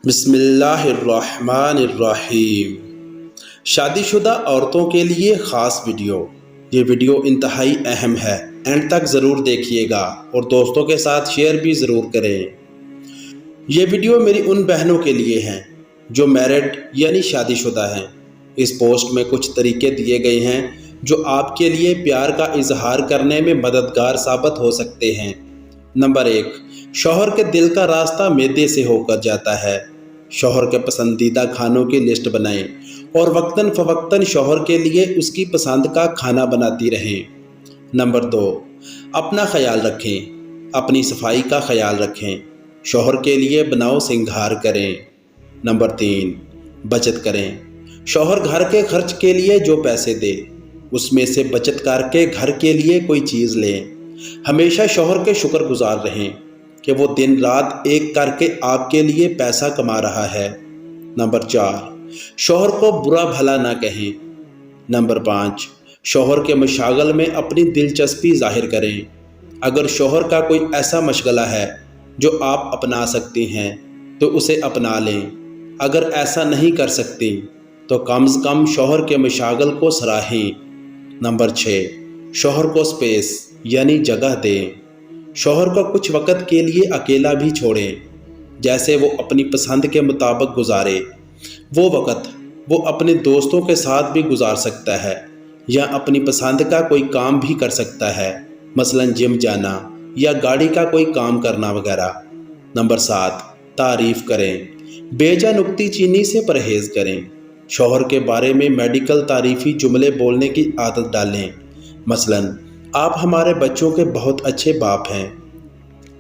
बिस्मिल्लाहिर्रहमानिर्रहीम। शादी शुदा औरतों के लिए ख़ास वीडियो। ये वीडियो इंतहाई अहम है, एंड तक ज़रूर देखिएगा और दोस्तों के साथ शेयर भी ज़रूर करें। ये वीडियो मेरी उन बहनों के लिए हैं जो मैरिड यानी शादीशुदा हैं। इस पोस्ट में कुछ तरीके दिए गए हैं जो आपके लिए प्यार का इजहार करने में मददगार साबित हो सकते हैं। नंबर 1, शौहर के दिल का रास्ता मैदे से होकर जाता है। शौहर के पसंदीदा खानों की लिस्ट बनाएं और वक्तन फ़वक्तन शौहर के लिए उसकी पसंद का खाना बनाती रहें। नंबर 2, अपना ख्याल रखें, अपनी सफाई का ख्याल रखें। शौहर के लिए बनाओ सिंगार करें। नंबर 3, बचत करें। शौहर घर के खर्च के लिए जो पैसे दे उसमें से बचत करके घर के लिए कोई चीज़ लें। हमेशा शौहर के शुक्रगुजार रहें कि वो दिन रात एक करके आपके लिए पैसा कमा रहा है। नंबर 4, शौहर को बुरा भला ना कहें। नंबर 5, शौहर के मशागल में अपनी दिलचस्पी जाहिर करें। अगर शौहर का कोई ऐसा मशगला है जो आप अपना सकती हैं तो उसे अपना लें। अगर ऐसा नहीं कर सकती तो कम से कम शौहर के मशागल को सराहें। नंबर 6, शौहर को स्पेस यानी जगह दें। शौहर को कुछ वक़्त के लिए अकेला भी छोड़ें, जैसे वो अपनी पसंद के मुताबिक गुजारे। वो वक़्त वो अपने दोस्तों के साथ भी गुजार सकता है या अपनी पसंद का कोई काम भी कर सकता है, मसलन जिम जाना या गाड़ी का कोई काम करना वगैरह। नंबर 7, तारीफ़ करें, बेजा नुक्तीचीनी से परहेज़ करें। शौहर के बारे में मेडिकल तारीफ़ी जुमले बोलने की आदत डालें, मसलन आप हमारे बच्चों के बहुत अच्छे बाप हैं,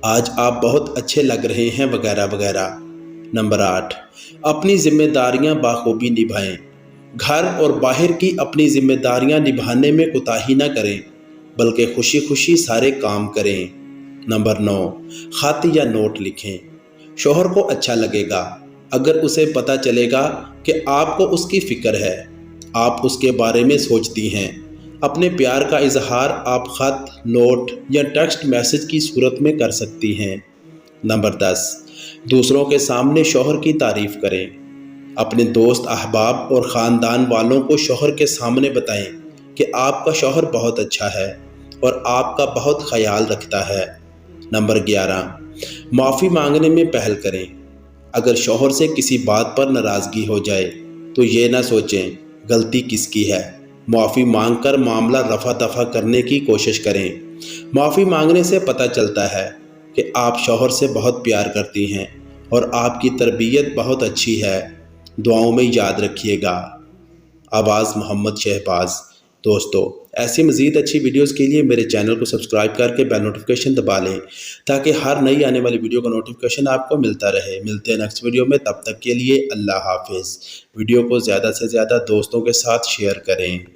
आज आप बहुत अच्छे लग रहे हैं वगैरह वगैरह। नंबर 8, अपनी ज़िम्मेदारियां बाखूबी निभाएं। घर और बाहर की अपनी ज़िम्मेदारियां निभाने में कोताही न करें, बल्कि खुशी खुशी सारे काम करें। नंबर 9, ख़त या नोट लिखें। शौहर को अच्छा लगेगा अगर उसे पता चलेगा कि आपको उसकी फ़िक्र है, आप उसके बारे में सोचती हैं। अपने प्यार का इजहार आप ख़त, नोट या टेक्स्ट मैसेज की सूरत में कर सकती हैं। नंबर 10, दूसरों के सामने शौहर की तारीफ़ करें। अपने दोस्त, अहबाब और ख़ानदान वालों को शौहर के सामने बताएं कि आपका शौहर बहुत अच्छा है और आपका बहुत ख्याल रखता है। नंबर 11, माफ़ी मांगने में पहल करें। अगर शौहर से किसी बात पर नाराज़गी हो जाए तो ये ना सोचें गलती किसकी है। माफ़ी मांगकर मामला रफ़ा दफ़ा करने की कोशिश करें। माफ़ी मांगने से पता चलता है कि आप शौहर से बहुत प्यार करती हैं और आपकी तरबियत बहुत अच्छी है। दुआओं में याद रखिएगा। आवाज़ मोहम्मद शहबाज। दोस्तों, ऐसी मज़ीद अच्छी वीडियोस के लिए मेरे चैनल को सब्सक्राइब करके बेल नोटिफिकेशन दबा लें ताकि हर नई आने वाली वीडियो का नोटिफिकेशन आपको मिलता रहे। मिलते हैं नेक्स्ट वीडियो में, तब तक के लिए अल्लाह हाफिज़। वीडियो को ज़्यादा से ज़्यादा दोस्तों के साथ शेयर करें।